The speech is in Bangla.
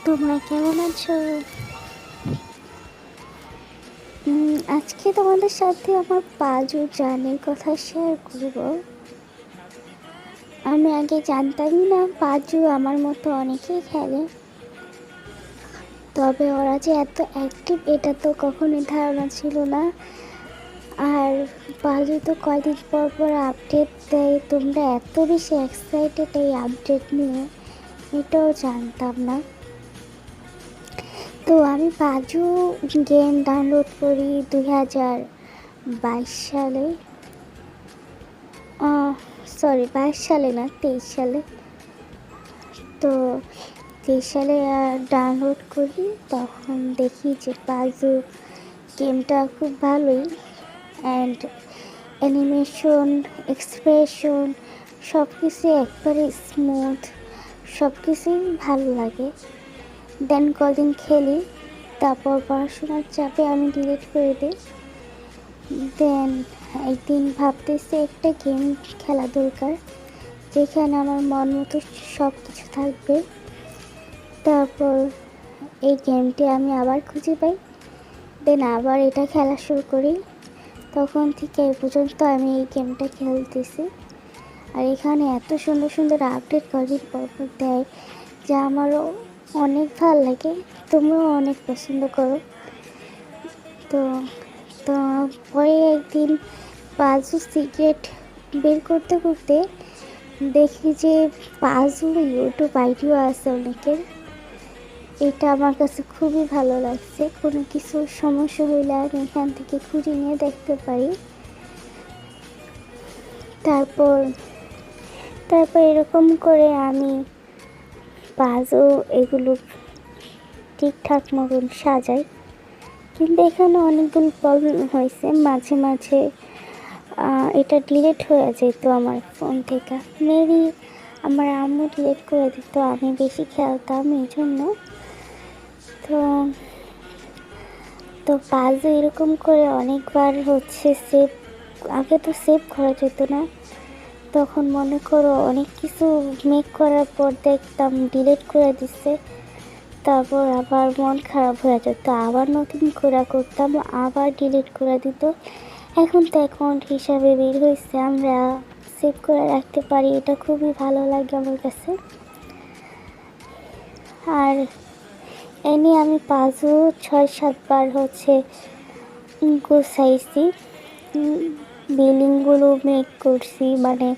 তোমরা কেমন আছো? আজকে তোমাদের সাথে আমার পাজু জার্নির কথা শেয়ার করব। আমি আগে জানতামই না পাজু আমার মতো অনেকেই খেলে, তবে ওরা যে এত অ্যাক্টিভ এটা তো কখনোই ধারণা ছিল না। আর পাজু তো কয়দিন পর পর আপডেট দেয়, তোমরা এত বেশি এক্সাইটেড এই আপডেট নিয়ে, এটাও জানতাম না। তো আমি পাজু গেম ডাউনলোড করি 2022 সালে, 22 সালে না 23 সালে। তো 23 সালে ডাউনলোড করি, তখন দেখি যে পাজু গেমটা খুব ভালোই, অ্যান্ড অ্যানিমেশন, এক্সপ্রেশন সব কিছু একবারে স্মুথ, সব কিছুই ভালো লাগে। দেন কদিন খেলি, তারপর পড়াশোনার চাপে আমি ডিলিট করে দিই। দেন একদিন ভাবতেছি একটা গেম খেলা দরকার, যেখানে আমার মন মতো সব কিছু থাকবে। তারপর এই গেমটি আমি আবার খুঁজে পাই, দেন আবার এটা খেলা শুরু করি। তখন থেকে এই পর্যন্ত আমি এই গেমটা খেলতেছি। আর এখানে এত সুন্দর সুন্দর আপডেট কদিন পর পর দেয়, যা আমারও অনেক ভালো লাগে, তোমরাও অনেক পছন্দ করো। তো তো পরে একদিন পাজু সিক্রেট বের করতে করতে দেখি যে পাজু ইউটিউব আইডিও আছে অনেকের। এটা আমার কাছে খুবই ভালো লাগছে, কোনো কিছু সমস্যা হইলে আমি এখান থেকে খুঁজে নিয়ে দেখতে পারি। তারপর তারপর এরকম করে আমি পাজু এগুলো ঠিকঠাক মতন সাজাই, কিন্তু এখানে অনেকগুলো প্রবলেম হয়েছে। মাঝে মাঝে এটা ডিলিট হয়ে যেত আমার ফোন থেকে, মেবি আমার আম্মু ডিলিট করে দিত, আমি বেশি খেলতাম এই জন্য। তো তো পাজে এরকম করে অনেকবার হচ্ছে সেভ, আগে তো সেভ করা যেত না, তখন মনে করো অনেক কিছু মেক করার পর দেখতাম ডিলিট করে দিচ্ছে, তারপর আবার মন খারাপ হয়ে যেত, আবার নতুন করে করতাম, আবার ডিলিট করে দিত। এখন তো অ্যাকাউন্ট হিসাবে বের হয়েছে, আমরা সেভ করে রাখতে পারি, এটা খুবই ভালো লাগে আমার কাছে। আর এনে আমি পাজু 6-7 বার হচ্ছে গোছাইছি, বিল্ডিংগুলো মেক করছি, মানে